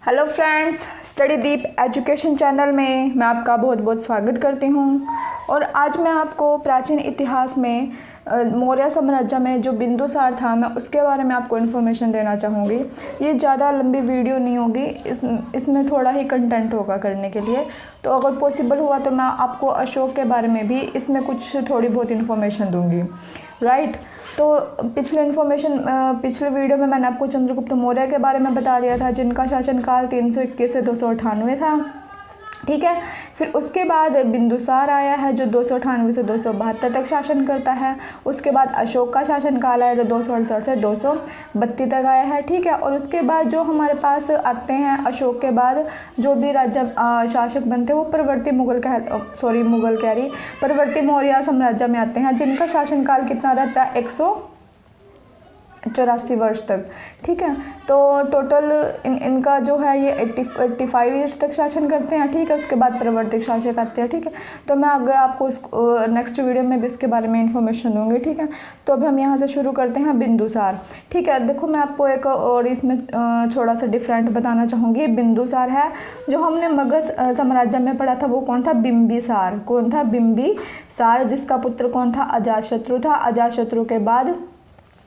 Hello friends, study दीप education channel में मैं आपका बहुत बहुत स्वागत करती हूँ। और आज मैं आपको प्राचीन इतिहास में मौर्य साम्राज्य में जो बिंदुसार था, मैं उसके बारे में आपको इन्फॉर्मेशन देना चाहूँगी। ये ज़्यादा लंबी वीडियो नहीं होगी, इसमें थोड़ा ही कंटेंट होगा करने के लिए। तो अगर पॉसिबल हुआ तो मैं आपको अशोक के बारे में भी इसमें कुछ थोड़ी बहुत इन्फॉर्मेशन दूँगी, राइट। तो पिछले वीडियो में मैंने आपको चंद्रगुप्त मौर्य के बारे में बता दिया था, जिनका शासनकाल 321 से 298 था, ठीक है। फिर उसके बाद बिंदुसार आया है जो 298 से 272 तक शासन करता है। उसके बाद अशोक का शासनकाल आया जो 268 से 232 तक आया है, ठीक है। और उसके बाद जो हमारे पास आते हैं, अशोक के बाद जो भी राज्य शासक बनते हैं वो परवर्ती परवर्ती मौर्य साम्राज्य में आते हैं, जिनका शासनकाल कितना रहता है, 184 वर्ष तक, ठीक है। तो टोटल इनका जो है ये 85 ईयर्स तक शासन करते हैं, ठीक है। उसके बाद प्रवर्तिक शासक आते हैं, ठीक है। तो मैं आगे आपको नेक्स्ट वीडियो में भी इसके बारे में इंफॉर्मेशन दूंगी, ठीक है। तो अभी हम यहाँ से शुरू करते हैं बिंदुसार, ठीक है। देखो मैं आपको एक और इसमें थोड़ा सा डिफरेंट बताना चाहूँगी। बिंदुसार है जो हमने मगध साम्राज्य में पढ़ा था, वो कौन था, बिंबिसार। कौन था, बिंबिसार, जिसका पुत्र कौन था, अजातशत्रु था। अजातशत्रु के बाद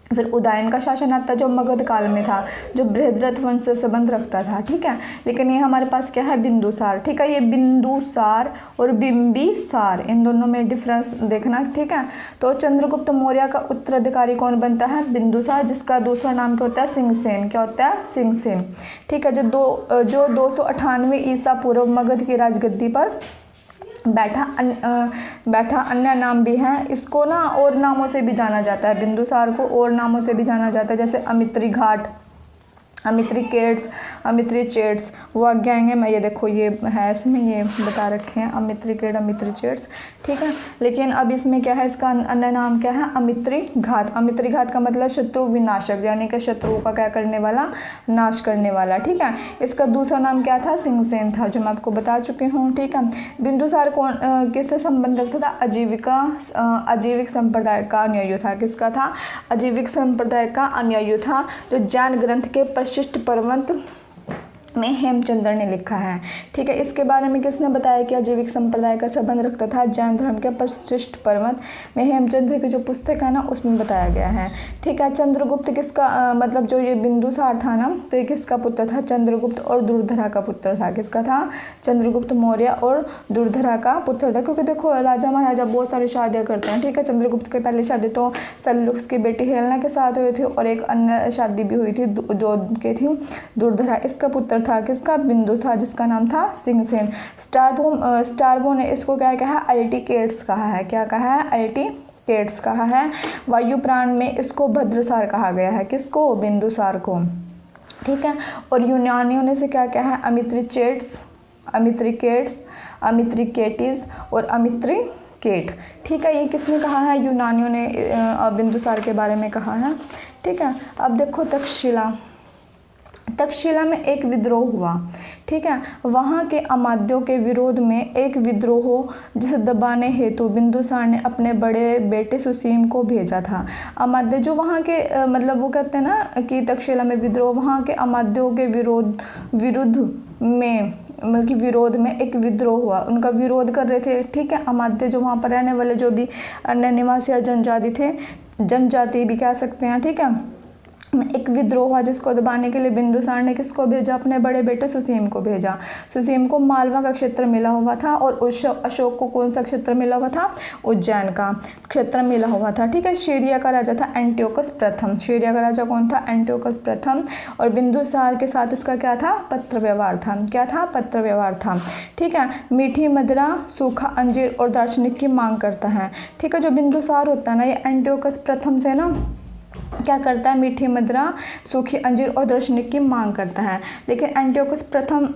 फिर उदयन का शासन आता जो मगध काल में था, जो बृहद्रथ वंश से संबंध रखता था, ठीक है। लेकिन ये हमारे पास क्या है, बिंदुसार, ठीक है। ये बिंदुसार और बिंबिसार, इन दोनों में डिफरेंस देखना, ठीक है। तो चंद्रगुप्त मौर्य का उत्तराधिकारी कौन बनता है, बिंदुसार, जिसका दूसरा नाम क्या होता है, सिंहसेन। क्या होता है, सिंहसेन, ठीक है। जो 298 ईसा पूर्व मगध की राजगद्दी पर बैठा अन्य नाम भी हैं। इसको ना और नामों से भी जाना जाता है, बिंदुसार को और नामों से भी जाना जाता है, जैसे अमित्री घाट, अमित्री केट्स, अमित्री चेट्स, वो आज्ञाएंगे। मैं ये देखो, ये है इसमें ये बता रखे हैं, अमित्री केट, अमित्री चेट्स, ठीक है। लेकिन अब इसमें क्या है, इसका अन्य नाम क्या है, अमित्री घात। अमित्री घात का मतलब शत्रु विनाशक, यानी कि शत्रुओं का क्या करने वाला, नाश करने वाला, ठीक है। इसका दूसरा नाम क्या था, सिंहसेन था, जो मैं आपको बता चुकी हूँ, ठीक है। बिंदुसार कौन किससे संबंध रखता था, अजीविक संप्रदाय का अनुयायी था। किसका था, अजीविक संप्रदाय का अनुयायी था, जो जैन ग्रंथ के परिशिष्ट पर्वत में हेमचंद्र ने लिखा है, ठीक है। इसके बारे में किसने बताया कि अजीविक संप्रदाय का संबंध रखता था, जैन धर्म के परिशिष्ट पर्वत में हेमचंद्र की जो पुस्तक है ना, उसमें बताया गया है, ठीक है। चंद्रगुप्त किसका मतलब जो ये बिंदुसार था ना, तो ये किसका पुत्र था, चंद्रगुप्त और दुर्धरा का पुत्र था। किसका था, चंद्रगुप्त मौर्य और दुर्धरा का पुत्र था। क्योंकि देखो राजा महाराजा बहुत सारी शादियाँ करते हैं, ठीक है। चंद्रगुप्त की पहली शादी तो सल्लुक्स की बेटी हेलेना के साथ हुई थी, और एक अन्य शादी भी हुई थी जो की थी दुर्धरा। इसका पुत्र था किसका, बिंदुसार, जिसका नाम था सिंहसेन। स्टारबो ने इसको क्या कहा है, अल्टिकेट्स कहा है। क्या कहा है, अल्टिकेट्स कहा है। वायुपुराण में इसको भद्रसार कहा गया है, किसको, बिंदुसार को, ठीक है। और यूनानियों ने इसे क्या कहा है, अमित्रीचेट्स, अमित्रीकेट्स, अमित्रीकेटिस और अमित्रीकेट, ठीक है। ये किसने कहा है, यूनानियों ने बिंदुसार के बारे में कहा है, ठीक है। अब देखो तक्षशिला में एक विद्रोह हुआ, ठीक है। वहाँ के अमात्यों के विरोध में एक विद्रोह जिसे दबाने हेतु बिंदुसार ने अपने बड़े बेटे सुसीम को भेजा था। अमात्य जो वहाँ के मतलब वो कहते हैं ना कि तक्षशिला में विद्रोह, वहाँ के अमात्यों के विरोध में एक विद्रोह हुआ। उनका विरोध कर रहे थे, ठीक है, अमात्य जो वहाँ पर रहने वाले जो भी अन्य निवासी या जनजाति भी कह सकते हैं, ठीक है। एक विद्रोह हुआ जिसको दबाने के लिए बिंदुसार ने किसको भेजा, अपने बड़े बेटे सुसीम को भेजा। सुसीम को मालवा का क्षेत्र मिला हुआ था, और अशोक को कौन सा क्षेत्र मिला हुआ था, उज्जैन का क्षेत्र मिला हुआ था, ठीक है। सीरिया का राजा था एंटियोकस प्रथम। सीरिया का राजा कौन था, एंटियोकस प्रथम। और बिंदुसार के साथ इसका क्या था, पत्र व्यवहार था। क्या था, पत्र व्यवहार था, ठीक है। मीठी मदिरा, सूखा अंजीर और दार्शनिक की मांग करता है, ठीक है। जो बिंदुसार होता है ना, ये एंटियोकस प्रथम से ना क्या करता है, मीठी मदिरा, सूखी अंजीर और दार्शनिक की मांग करता है। लेकिन एंटियोकस प्रथम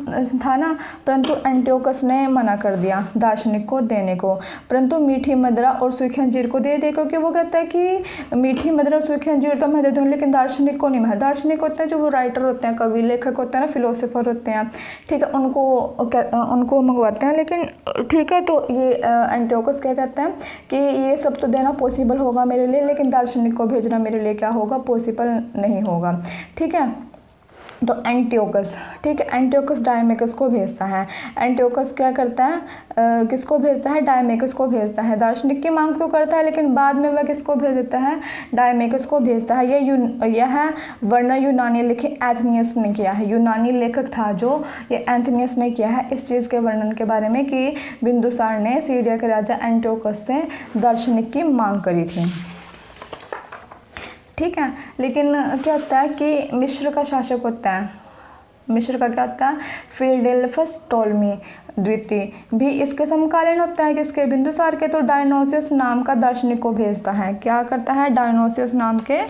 था ना, परंतु एंटियोकस ने मना कर दिया दार्शनिक को देने को, परंतु मीठी मदिरा और सूखी अंजीर को दे दे, क्योंकि वो कहता है कि मीठी मदिरा और सूखी अंजीर तो मैं दे दूँगी, लेकिन दार्शनिक को नहीं। मैं दार्शनिक होते हैं जो वो राइटर होते हैं, कवि लेखक होते हैं ना, फिलोसोफर होते हैं, ठीक है, उनको मंगवाते हैं। लेकिन ठीक है, तो ये एंटियोकस क्या कहते हैं कि ये सब तो देना पॉसिबल होगा मेरे लिए, लेकिन दार्शनिक को भेजना मेरे लिए क्या होगा, पॉसिबल नहीं होगा, ठीक है। तो एंटियोकस, ठीक है, एंटियोकस डायमेकस को भेजता है। एंटियोकस क्या करता है, किसको भेजता है, डायमेकस को भेजता है। दार्शनिक की मांग तो करता है लेकिन बाद में वह किसको भेज देता है, डायमेकस को भेजता है। यह वर्णन यूनानी लेखक एंथनियस ने किया है। यूनानी लेखक था जो ये एंथनियस ने किया है इस चीज़ के वर्णन के बारे में कि बिंदुसार ने सीरिया के राजा एंटियोकस से दार्शनिक की मांग करी थी, ठीक है। लेकिन क्या होता है कि मिस्र का शासक होता है, मिस्र का क्या होता है, फिलडेल्फस टोलमी द्वितीय भी इसके समकालीन होता है, किसके, बिंदुसार के। तो डायनोसियस नाम का दार्शनिक को भेजता है, क्या करता है, डायनोसियस नाम के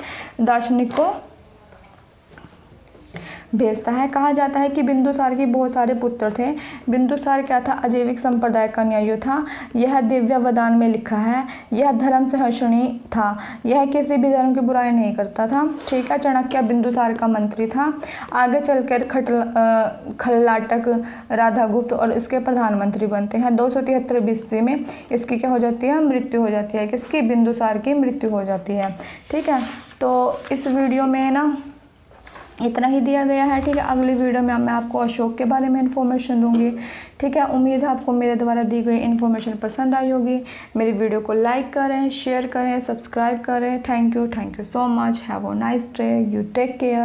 दार्शनिक को भेजता है। कहा जाता है कि बिंदुसार के बहुत सारे पुत्र थे। बिंदुसार क्या था, अजैविक संप्रदाय का न्यायी था। यह दिव्यावदान में लिखा है। यह धर्म सहिष्णु था, यह किसी भी धर्म की बुराई नहीं करता था, ठीक है। चाणक्य बिंदुसार का मंत्री था। आगे चलकर खलनाटक राधागुप्त और इसके प्रधानमंत्री बनते हैं। 273 BC में इसकी क्या हो जाती है, मृत्यु हो जाती है, किसकी, बिंदुसार की मृत्यु हो जाती है, ठीक है। तो इस वीडियो में ना इतना ही दिया गया है, ठीक है। अगली वीडियो में मैं आपको अशोक के बारे में इन्फॉर्मेशन दूंगी, ठीक है। उम्मीद है आपको मेरे द्वारा दी गई इन्फॉर्मेशन पसंद आई होगी। मेरी वीडियो को लाइक करें, शेयर करें, सब्सक्राइब करें। Thank you so much. Have a nice day, you take care.